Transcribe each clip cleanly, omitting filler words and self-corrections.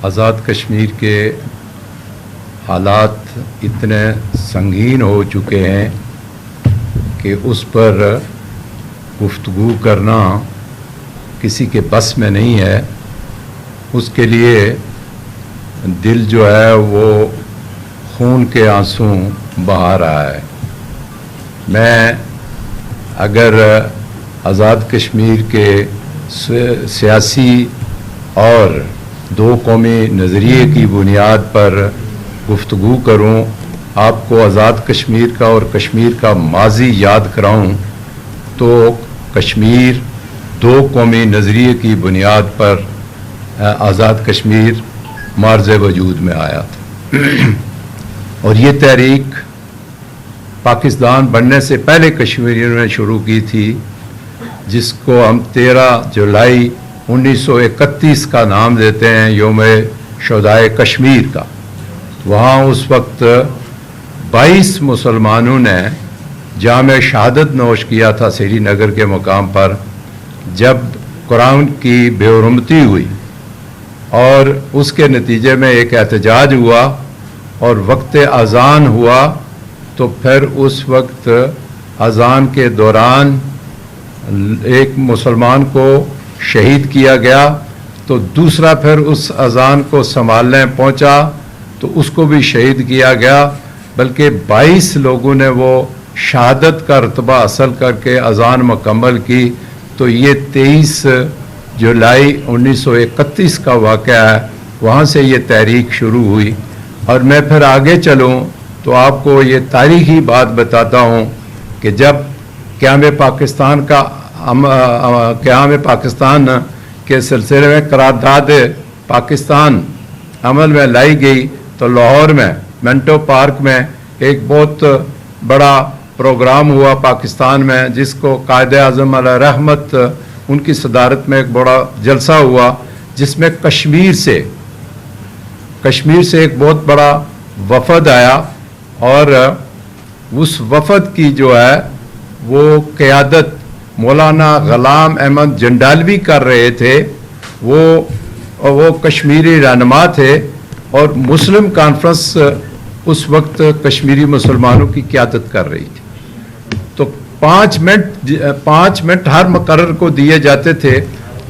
آزاد کشمیر کے حالات اتنے سنگین ہو چکے ہیں کہ اس پر گفتگو کرنا کسی کے بس میں نہیں ہے. اس کے لیے دل جو ہے وہ خون کے آنسو بہا رہا ہے. میں اگر آزاد کشمیر کے سیاسی اور دو قومی نظریے کی بنیاد پر گفتگو کروں، آپ کو آزاد کشمیر کا اور کشمیر کا ماضی یاد کراؤں، تو کشمیر دو قومی نظریے کی بنیاد پر آزاد کشمیر معرض وجود میں آیا تھا. اور یہ تحریک پاکستان بننے سے پہلے کشمیریوں نے شروع کی تھی، جس کو ہم 13 جولائی 1931 کا نام دیتے ہیں، یوم شہدائے کشمیر کا. وہاں اس وقت 22 مسلمانوں نے جام شہادت نوش کیا تھا سری نگر کے مقام پر، جب قرآن کی بے حرمتی ہوئی اور اس کے نتیجے میں ایک احتجاج ہوا اور وقت اذان ہوا. تو پھر اس وقت اذان کے دوران ایک مسلمان کو شہید کیا گیا، تو دوسرا پھر اس اذان کو سنبھالنے پہنچا تو اس کو بھی شہید کیا گیا. بلکہ 22 لوگوں نے وہ شہادت کا رتبہ حاصل کر کے اذان مکمل کی. تو یہ 23 جولائی 1931 کا واقعہ ہے، وہاں سے یہ تحریک شروع ہوئی. اور میں پھر آگے چلوں تو آپ کو یہ تاریخی بات بتاتا ہوں کہ جب قیام پاکستان کے سلسلے میں قرارداد پاکستان عمل میں لائی گئی، تو لاہور میں منٹو پارک میں ایک بہت بڑا پروگرام ہوا پاکستان میں، جس کو قائد اعظم علیہ رحمت ان کی صدارت میں ایک بڑا جلسہ ہوا، جس میں کشمیر سے ایک بہت بڑا وفد آیا. اور اس وفد کی جو ہے وہ قیادت مولانا غلام احمد جنڈالوی کر رہے تھے. وہ کشمیری رہنما تھے، اور مسلم کانفرنس اس وقت کشمیری مسلمانوں کی قیادت کر رہی تھی. تو 5 منٹ ہر مقرر کو دیے جاتے تھے،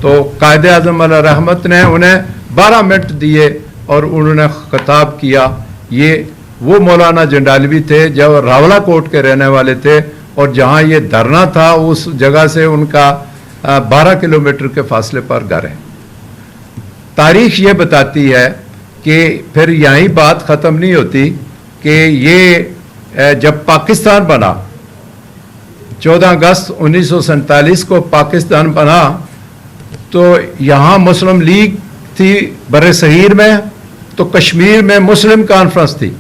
تو قائد اعظم علیہ رحمت نے انہیں 12 منٹ دیے اور انہوں نے خطاب کیا. یہ وہ مولانا جنڈالوی تھے جو راولہ کوٹ کے رہنے والے تھے، اور جہاں یہ دھرنا تھا اس جگہ سے ان کا 12 کلومیٹر کے فاصلے پر گھر ہے. تاریخ یہ بتاتی ہے کہ پھر یہیں بات ختم نہیں ہوتی کہ یہ جب پاکستان بنا 14 اگست 1947 کو پاکستان بنا، تو یہاں مسلم لیگ تھی بر صغیر میں، تو کشمیر میں مسلم کانفرنس تھی.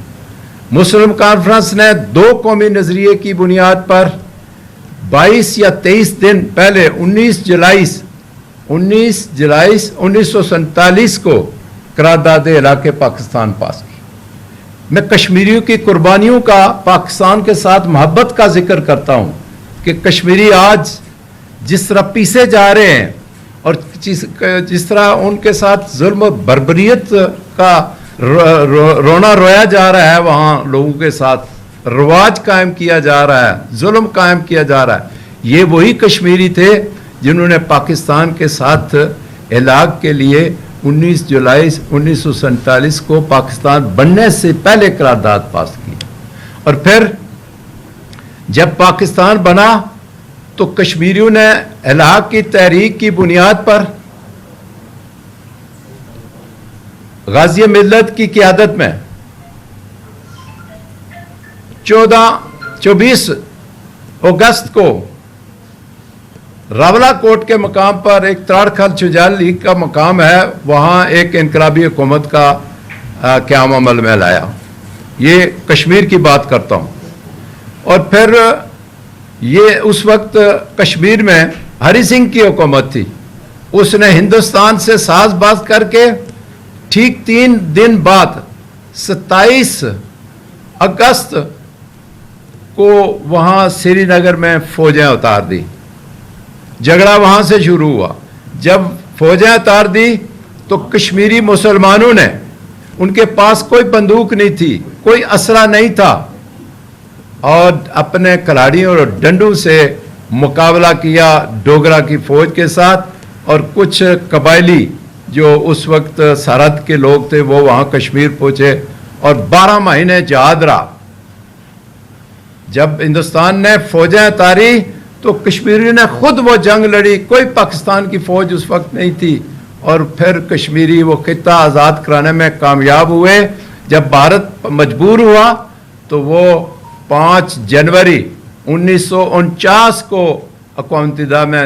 مسلم کانفرنس نے دو قومی نظریے کی بنیاد پر 22 یا 23 دن پہلے 19 جولائی 1947 کو قرارداد علاقے پاکستان پاس کی. میں کشمیریوں کی قربانیوں کا، پاکستان کے ساتھ محبت کا ذکر کرتا ہوں کہ کشمیری آج جس طرح پیسے جا رہے ہیں اور جس طرح ان کے ساتھ ظلم و بربریت کا رونا رویا جا رہا ہے، وہاں لوگوں کے ساتھ رواج قائم کیا جا رہا ہے، ظلم قائم کیا جا رہا ہے. یہ وہی کشمیری تھے جنہوں نے پاکستان کے ساتھ علاج کے لیے 19 جولائی 1947 کو پاکستان بننے سے پہلے قرارداد پاس کی. اور پھر جب پاکستان بنا تو کشمیریوں نے علاج کی تحریک کی بنیاد پر غازی ملت کی قیادت میں 24 اگست کو راولہ کوٹ کے مقام پر ایک تراڑکھل چجال لیگ کا مقام ہے، وہاں ایک انقلابی حکومت کا قیام عمل میں لایا. یہ کشمیر کی بات کرتا ہوں. اور پھر یہ اس وقت کشمیر میں ہری سنگھ کی حکومت تھی. اس نے ہندوستان سے ساز باز کر کے ٹھیک 3 دن بعد 27 اگست کو وہاں سری نگر میں فوجیں اتار دی. جھگڑا وہاں سے شروع ہوا. جب فوجیں اتار دی تو کشمیری مسلمانوں نے, ان کے پاس کوئی بندوق نہیں تھی, کوئی اسلحہ نہیں تھا, اور اپنے کلاڑیوں اور ڈنڈوں سے مقابلہ کیا ڈوگرا کی فوج کے ساتھ. اور کچھ قبائلی جو اس وقت سرحد کے لوگ تھے وہ وہاں کشمیر پہنچے, اور 12 مہینے جہاد رہا. جب ہندوستان نے فوجیں اتاری تو کشمیریوں نے خود وہ جنگ لڑی, کوئی پاکستان کی فوج اس وقت نہیں تھی, اور پھر کشمیری وہ خطہ آزاد کرانے میں کامیاب ہوئے. جب بھارت مجبور ہوا تو وہ 5 جنوری 1949 کو اقوام متحدہ میں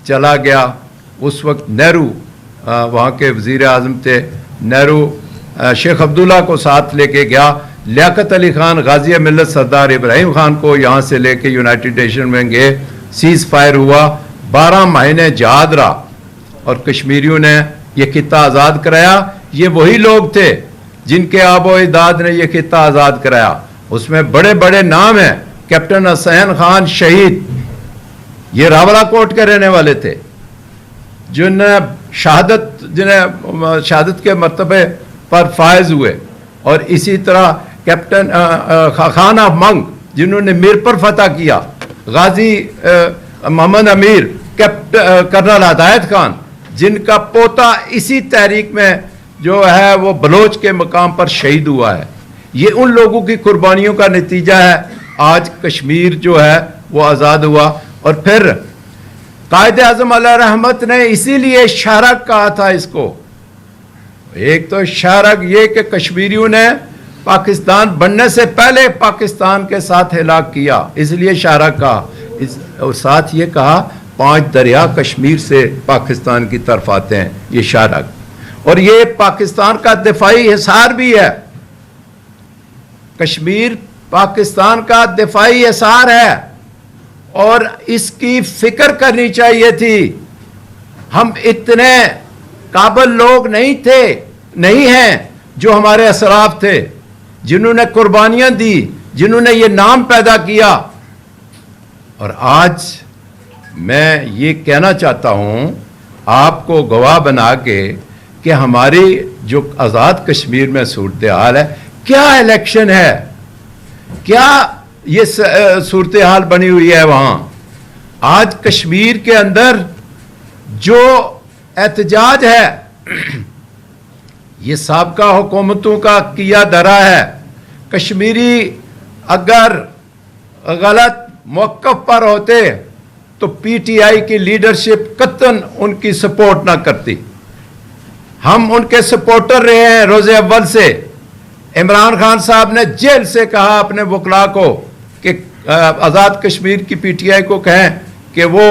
چلا گیا. اس وقت نہرو وہاں کے وزیر اعظم تھے, نہرو شیخ عبداللہ کو ساتھ لے کے گیا, لیاقت علی خان غازی ملت سردار ابراہیم خان کو یہاں سے لے کے یونائٹڈ نیشن میں گئے, سیز فائر ہوا, 12 مہینے جہاد رہا, اور کشمیریوں نے یہ خطہ آزاد کرایا. یہ وہی لوگ تھے جن کے آب و اجداد نے یہ خطہ آزاد کرایا. اس میں بڑے بڑے نام ہیں. کیپٹن حسین خان شہید, یہ راولہ کوٹ کے رہنے والے تھے, جنہیں شہادت کے مرتبے پر فائز ہوئے. اور اسی طرح کیپٹن خان آف منگ جنہوں نے میر پر فتح کیا, غازی محمد امیر, کرنل ہدایت خان جن کا پوتا اسی تحریک میں جو ہے وہ بلوچ کے مقام پر شہید ہوا ہے. یہ ان لوگوں کی قربانیوں کا نتیجہ ہے آج کشمیر جو ہے وہ آزاد ہوا. اور پھر قائد اعظم علیہ رحمت نے اسی لیے شہرک کہا تھا اس کو. ایک تو شہرک یہ کہ کشمیریوں نے پاکستان بننے سے پہلے پاکستان کے ساتھ ہلاک کیا, اس لیے شہرک کہا. اور ساتھ یہ کہا 5 دریا کشمیر سے پاکستان کی طرف آتے ہیں, یہ شہرک. اور یہ پاکستان کا دفاعی حصار بھی ہے. کشمیر پاکستان کا دفاعی حصار ہے, اور اس کی فکر کرنی چاہیے تھی. ہم اتنے قابل لوگ نہیں ہیں جو ہمارے اسلاف تھے, جنہوں نے قربانیاں دی, جنہوں نے یہ نام پیدا کیا. اور آج میں یہ کہنا چاہتا ہوں آپ کو گواہ بنا کے کہ ہماری جو آزاد کشمیر میں صورتحال ہے, کیا الیکشن ہے, کیا یہ صورتحال بنی ہوئی ہے وہاں. آج کشمیر کے اندر جو احتجاج ہے یہ سابقہ حکومتوں کا کیا دھرا ہے. کشمیری اگر غلط موقف پر ہوتے تو پی ٹی آئی کی لیڈرشپ قطعاً ان کی سپورٹ نہ کرتی. ہم ان کے سپورٹر رہے ہیں روز اول سے. عمران خان صاحب نے جیل سے کہا اپنے وکلاء کو کہ آزاد کشمیر کی پی ٹی آئی کو کہیں کہ وہ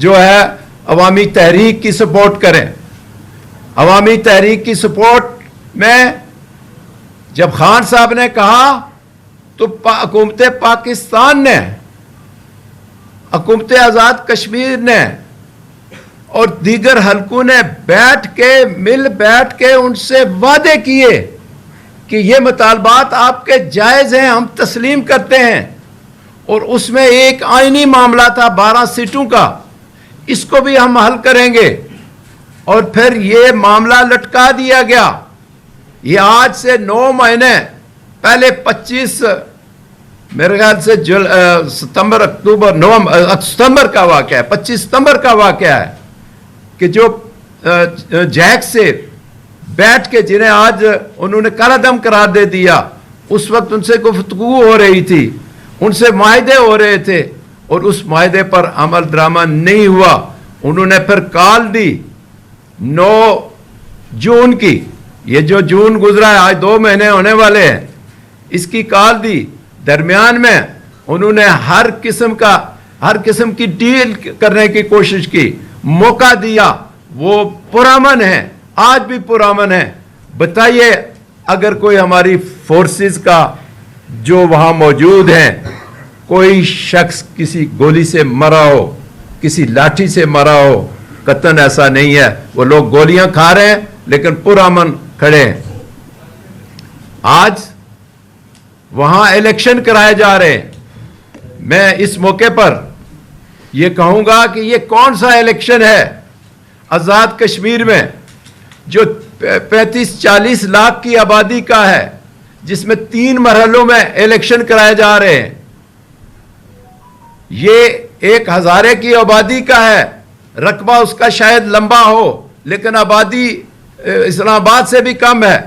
جو ہے عوامی تحریک کی سپورٹ کریں. عوامی تحریک کی سپورٹ میں جب خان صاحب نے کہا تو حکومت پاکستان نے, حکومت آزاد کشمیر نے اور دیگر حلقوں نے بیٹھ کے ان سے وعدے کیے کہ یہ مطالبات آپ کے جائز ہیں, ہم تسلیم کرتے ہیں. اور اس میں ایک آئینی معاملہ تھا 12 سیٹوں کا, اس کو بھی ہم حل کریں گے. اور پھر یہ معاملہ لٹکا دیا گیا. یہ آج سے 9 مہینے پہلے 25 میرے خیال سے ستمبر کا واقعہ ہے, 25 ستمبر کا واقعہ ہے کہ جو جیک سے بیٹھ کے جنہیں آج انہوں نے کالا دم قرار دے دیا, اس وقت ان سے گفتگو ہو رہی تھی, ان سے معاہدے ہو رہے تھے, اور اس معاہدے پر عمل درآمد نہیں ہوا. انہوں نے پھر کال دی 9 جون کی, یہ جو جون گزرا ہے آج 2 مہینے ہونے والے ہیں, اس کی کال دی. درمیان میں انہوں نے ہر قسم کی ڈیل کرنے کی کوشش کی, موقع دیا. وہ پرامن ہیں, آج بھی پرامن ہیں. بتائیے اگر کوئی ہماری فورسز کا جو وہاں موجود ہیں, کوئی شخص کسی گولی سے مرا ہو, کسی لاٹھی سے مرا ہو, قطعاً ایسا نہیں ہے. وہ لوگ گولیاں کھا رہے ہیں لیکن پرامن کھڑے ہیں. آج وہاں الیکشن کرائے جا رہے ہیں. میں اس موقع پر یہ کہوں گا کہ یہ کون سا الیکشن ہے آزاد کشمیر میں جو 35-40 لاکھ کی آبادی کا ہے، جس میں 3 مرحلوں میں الیکشن کرائے جا رہے ہیں، یہ 1 ہزارے کی آبادی کا ہے، رقبہ اس کا شاید لمبا ہو لیکن آبادی اسلام آباد سے بھی کم ہے.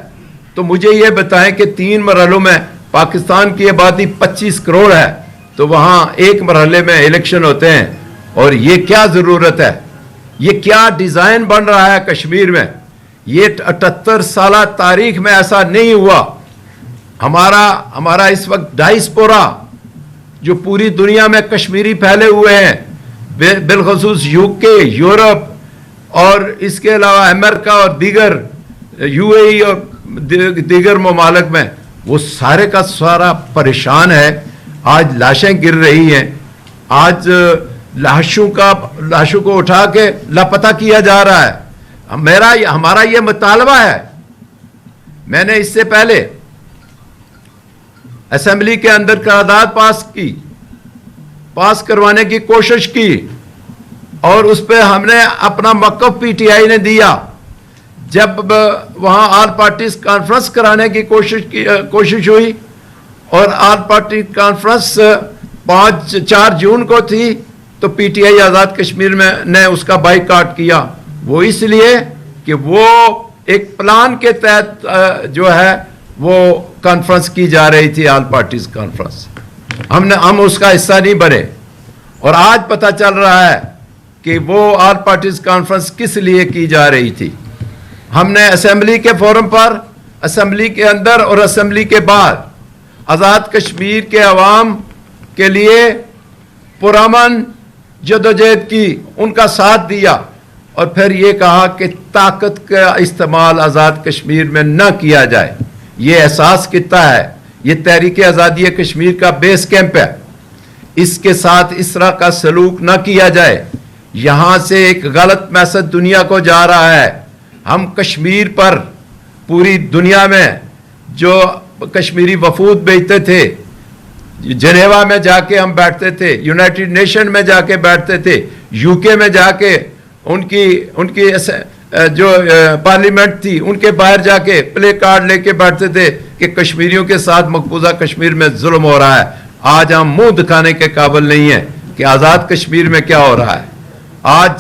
تو مجھے یہ بتائیں کہ 3 مرحلوں میں پاکستان کی آبادی 25 کروڑ ہے، تو وہاں 1 مرحلے میں الیکشن ہوتے ہیں. اور یہ کیا ضرورت ہے؟ یہ کیا ڈیزائن بن رہا ہے کشمیر میں؟ یہ 78 سالہ تاریخ میں ایسا نہیں ہوا. ہمارا اس وقت ڈائسپورا جو پوری دنیا میں کشمیری پھیلے ہوئے ہیں، بالخصوص UK، یورپ اور اس کے علاوہ امریکہ اور دیگر UAE اور دیگر ممالک میں، وہ سارے کا سارا پریشان ہے. آج لاشیں گر رہی ہیں، آج لاشوں کو اٹھا کے لاپتہ کیا جا رہا ہے. ہمارا یہ مطالبہ ہے. میں نے اس سے پہلے اسمبلی کے اندر قرارداد پاس کروانے کی کوشش کی، اور اس پہ ہم نے اپنا موقف PTI نے دیا. جب وہاں آل پارٹیز کانفرنس کرانے کی کوشش ہوئی، اور آل پارٹی کانفرنس 4 جون کو تھی، تو PTI آزاد کشمیر میں نے اس کا بائیکاٹ کیا. وہ اس لیے کہ وہ ایک پلان کے تحت جو ہے وہ کانفرنس کی جا رہی تھی، آل پارٹیز کانفرنس. ہم اس کا حصہ نہیں بنے. اور آج پتہ چل رہا ہے کہ وہ آل پارٹیز کانفرنس کس لیے کی جا رہی تھی. ہم نے اسمبلی کے فورم پر، اسمبلی کے اندر اور اسمبلی کے بعد آزاد کشمیر کے عوام کے لیے پرامن جدوجہد کی، ان کا ساتھ دیا، اور پھر یہ کہا کہ طاقت کا استعمال آزاد کشمیر میں نہ کیا جائے. یہ احساس کیتا ہے، یہ تحریک آزادی کشمیر کا بیس کیمپ ہے. اس کے ساتھ اس طرح کا سلوک نہ کیا جائے. یہاں سے ایک غلط میسج دنیا کو جا رہا ہے. ہم کشمیر پر پوری دنیا میں جو کشمیری وفود بھیجتے تھے، جنیوا میں جا کے ہم بیٹھتے تھے، یونائٹڈ نیشن میں جا کے بیٹھتے تھے، UK میں جا کے ان کی جو پارلیمنٹ تھی ان کے باہر جا کے پلے کارڈ لے کے بیٹھتے تھے کہ کشمیریوں کے ساتھ مقبوضہ کشمیر میں ظلم ہو رہا ہے. آج ہم منہ دکھانے کے قابل نہیں ہیں کہ آزاد کشمیر میں کیا ہو رہا ہے. آج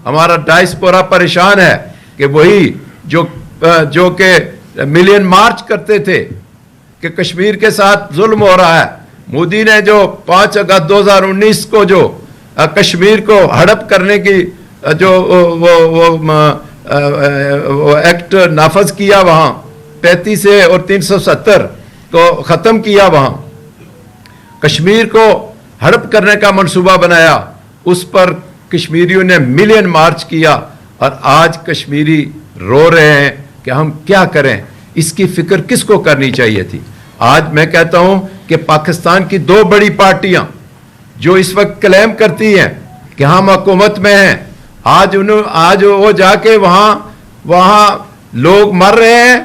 ہمارا ڈائسپورا پریشان ہے کہ وہی جو کہ ملین مارچ کرتے تھے کہ کشمیر کے ساتھ ظلم ہو رہا ہے. مودی نے جو 5 اگست 2019 کو جو کشمیر کو ہڑپ کرنے کی جو وہ ایکٹ نافذ کیا، وہاں 35 اور 370 کو ختم کیا، وہاں کشمیر کو ہڑپ کرنے کا منصوبہ بنایا، اس پر کشمیریوں نے ملین مارچ کیا. اور آج کشمیری رو رہے ہیں کہ ہم کیا کریں. اس کی فکر کس کو کرنی چاہیے تھی؟ آج میں کہتا ہوں کہ پاکستان کی 2 بڑی پارٹیاں جو اس وقت کلیم کرتی ہیں کہ ہم حکومت میں ہیں، آج وہ جا کے وہاں لوگ مر رہے ہیں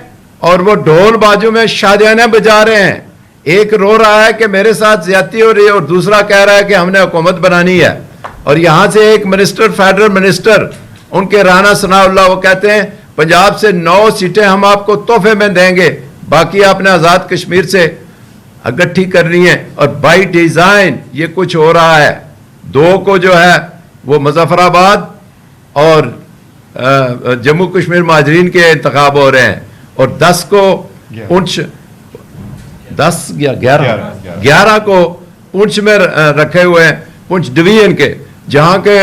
اور وہ ڈھول بازو میں شادیاں بجا رہے ہیں. ایک رو رہا ہے کہ میرے ساتھ زیادتی ہو رہی ہے، اور دوسرا کہہ رہا ہے کہ ہم نے حکومت بنانی ہے. اور یہاں سے ایک منسٹر، فیڈرل منسٹر ان کے رانا ثناء اللہ، وہ کہتے ہیں پنجاب سے 9 سیٹیں ہم آپ کو تحفے میں دیں گے، باقی آپ نے آزاد کشمیر سے اکٹھی کرنی ہے. اور بائی ڈیزائن یہ کچھ ہو رہا ہے. 2 کو جو ہے وہ مظفر آباد اور جموں کشمیر مہاجرین کے انتخاب ہو رہے ہیں، اور 10 کو پونچھ 10 یا 11 کو پونچھ میں رکھے ہوئے ہیں، پونچھ ڈویژن کے، جہاں کے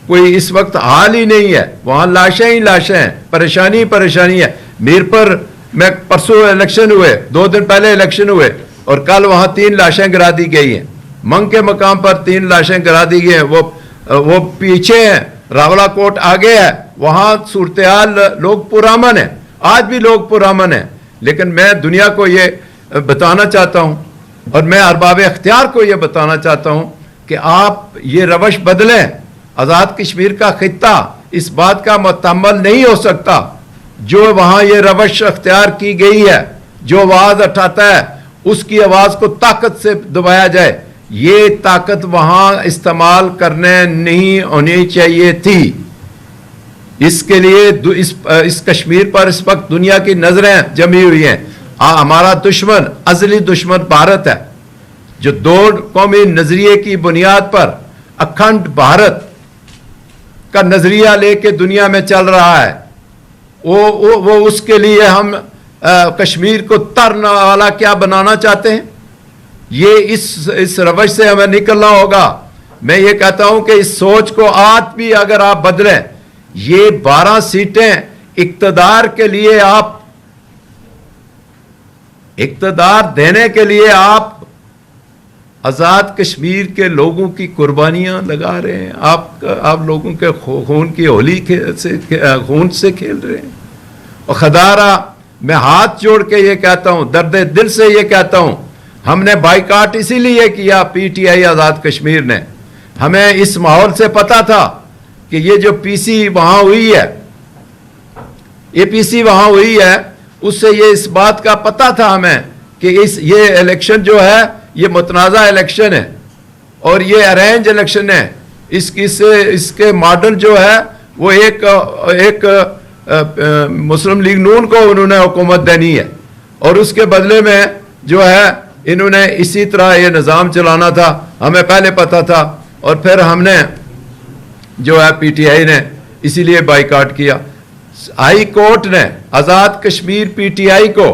کوئی اس وقت حال ہی نہیں ہے. وہاں لاشیں ہی لاشیں ہیں، پریشانی ہے. میر پر میں پرسوں الیکشن ہوئے، 2 دن پہلے الیکشن ہوئے، اور کل وہاں 3 لاشیں گرا دی گئی ہیں. منگ کے مقام پر 3 لاشیں گرا دی گئی ہیں. وہ پیچھے ہیں، راولہ کوٹ آگے ہے. وہاں صورتحال لوگ پرامن ہیں، آج بھی لوگ پرامن ہیں. لیکن میں دنیا کو یہ بتانا چاہتا ہوں، اور میں ارباب اختیار کو یہ بتانا چاہتا ہوں کہ آپ یہ روش بدلیں. آزاد کشمیر کا خطہ اس بات کا متحمل نہیں ہو سکتا جو وہاں یہ روش اختیار کی گئی ہے. جو آواز اٹھاتا ہے اس کی آواز کو طاقت سے دبایا جائے. یہ طاقت وہاں استعمال کرنے نہیں ہونی چاہیے تھی. اس کے لیے اس کشمیر پر اس وقت دنیا کی نظریں جمی ہوئی ہیں. ہمارا دشمن، ازلی دشمن بھارت ہے، جو دو قومی نظریے کی بنیاد پر اکھنڈ بھارت کا نظریہ لے کے دنیا میں چل رہا ہے. وہ اس کے لیے ہم کشمیر کو ترنا والا کیا بنانا چاہتے ہیں. یہ اس روش سے ہمیں نکلنا ہوگا. میں یہ کہتا ہوں کہ اس سوچ کو آج بھی اگر آپ بدلیں، یہ 12 سیٹیں اقتدار کے لیے، آپ اقتدار دینے کے لیے آپ آزاد کشمیر کے لوگوں کی قربانیاں لگا رہے ہیں. آپ لوگوں کے خون کی ہولی خون سے کھیل رہے ہیں. اور خدارہ میں ہاتھ جوڑ کے یہ کہتا ہوں، درد دل سے یہ کہتا ہوں، ہم نے بائیکاٹ اسی لیے کیا، P T I Azad Kashmir نے. ہمیں اس ماحول سے پتا تھا کہ یہ جو پی سی وہاں ہوئی ہے، یہ پی سی وہاں ہوئی ہے، اس سے یہ اس بات کا پتا تھا ہمیں کہ یہ الیکشن جو ہے یہ متنازع الیکشن ہے اور یہ ارینج الیکشن ہے. اس کے ماڈل جو ہے وہ ایک مسلم لیگ نون کو انہوں نے حکومت دینی ہے، اور اس کے بدلے میں جو ہے انہوں نے اسی طرح یہ نظام چلانا تھا. ہمیں پہلے پتا تھا، اور پھر ہم نے جو ہے پی ٹی آئی نے اسی لیے بائیکاٹ کیا. ہائی کورٹ نے Azad Kashmir P T I کو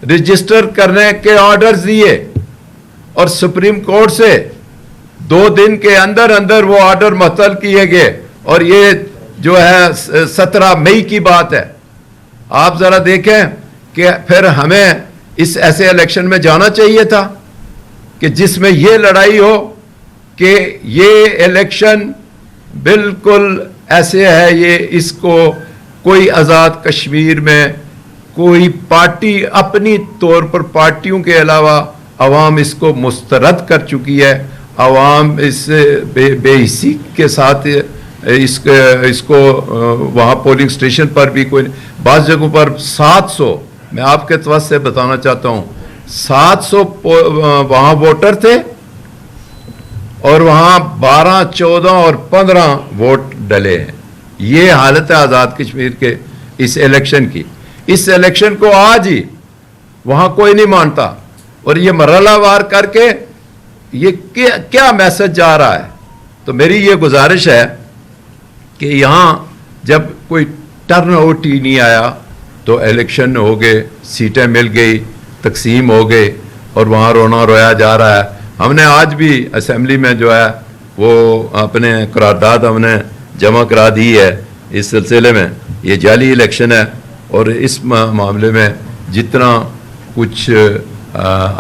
رجسٹر کرنے کے آرڈرز دیے، اور سپریم کورٹ سے 2 دن کے اندر وہ آرڈر معطل کیے گئے، اور یہ جو ہے 17 مئی کی بات ہے. آپ ذرا دیکھیں کہ پھر ہمیں اس ایسے الیکشن میں جانا چاہیے تھا کہ جس میں یہ لڑائی ہو کہ یہ الیکشن بالکل ایسے ہے، اس کو کوئی آزاد کشمیر میں کوئی پارٹی اپنی طور پر، پارٹیوں کے علاوہ عوام اس کو مسترد کر چکی ہے. عوام اس بے حسی کے ساتھ اس کو وہاں پولنگ سٹیشن پر بھی کوئی، بعض جگہوں پر 700، میں آپ کے توسط سے بتانا چاہتا ہوں 700 وہاں ووٹر تھے، اور وہاں 12، 14 اور 15 ووٹ ڈلے ہیں. یہ حالت ہے آزاد کشمیر کے اس الیکشن کی. اس الیکشن کو آج ہی وہاں کوئی نہیں مانتا، اور یہ مرحلہ وار کر کے یہ کیا میسج جا رہا ہے. تو میری یہ گزارش ہے کہ یہاں جب کوئی ٹرن آؤٹ ہی نہیں آیا تو الیکشن ہو گئے، سیٹیں مل گئی، تقسیم ہو گئے، اور وہاں رونا رویا جا رہا ہے. ہم نے آج بھی اسمبلی میں جو ہے وہ اپنے قرارداد ہم نے جمع کرا دی ہے اس سلسلے میں. یہ جعلی الیکشن ہے، اور اس معاملے میں جتنا کچھ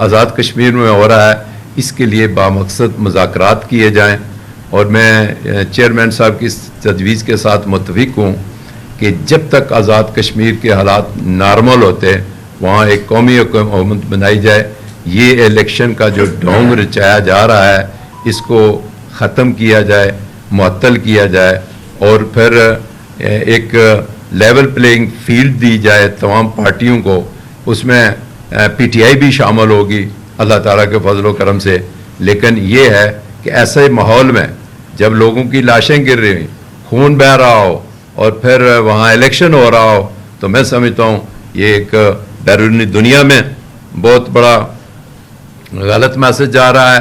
آزاد کشمیر میں ہو رہا ہے اس کے لیے بامقصد مذاکرات کیے جائیں. اور میں چیئرمین صاحب کی تجویز کے ساتھ متفق ہوں کہ جب تک آزاد کشمیر کے حالات نارمل ہوتے وہاں ایک قومی حکومت بنائی جائے. یہ الیکشن کا جو ڈھونگ رچایا جا رہا ہے اس کو ختم کیا جائے، معطل کیا جائے، اور پھر ایک لیول پلینگ فیلڈ دی جائے تمام پارٹیوں کو. اس میں پی ٹی آئی بھی شامل ہوگی اللہ تعالیٰ کے فضل و کرم سے. لیکن یہ ہے کہ ایسے ماحول میں جب لوگوں کی لاشیں گر رہی ہیں، خون بہہ رہا ہو، اور پھر وہاں الیکشن ہو رہا ہو، تو میں سمجھتا ہوں یہ ایک بیرونی دنیا میں بہت بڑا غلط میسج جا رہا ہے.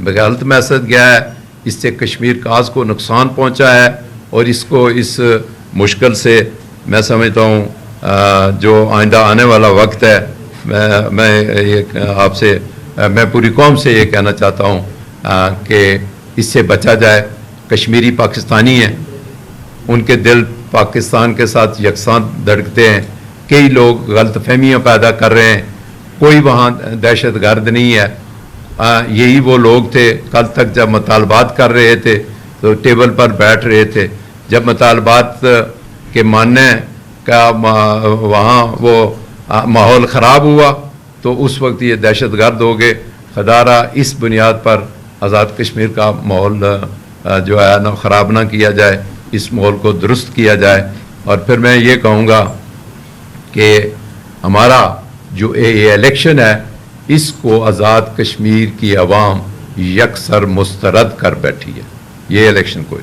غلط میسج گیا ہے، اس سے کشمیر کاز کو نقصان پہنچا ہے، اور اس مشکل سے میں سمجھتا ہوں جو آئندہ آنے والا وقت ہے، میں یہ آپ سے، میں پوری قوم سے یہ کہنا چاہتا ہوں کہ اس سے بچا جائے. کشمیری پاکستانی ہیں، ان کے دل پاکستان کے ساتھ یکساں دھڑکتے ہیں. کئی لوگ غلط فہمیاں پیدا کر رہے ہیں. کوئی وہاں دہشت گرد نہیں ہے. یہی وہ لوگ تھے کل تک جب مطالبات کر رہے تھے تو ٹیبل پر بیٹھ رہے تھے. جب مطالبات کے ماننے کا وہاں وہ ماحول خراب ہوا تو اس وقت یہ دہشت گرد ہو گئے. خدارہ اس بنیاد پر آزاد کشمیر کا ماحول جو ہے نا خراب نہ کیا جائے، اس ماحول کو درست کیا جائے. اور پھر میں یہ کہوں گا کہ ہمارا جو یہ الیکشن ہے اس کو آزاد کشمیر کی عوام یکسر مسترد کر بیٹھی ہے. یہ الیکشن کوئی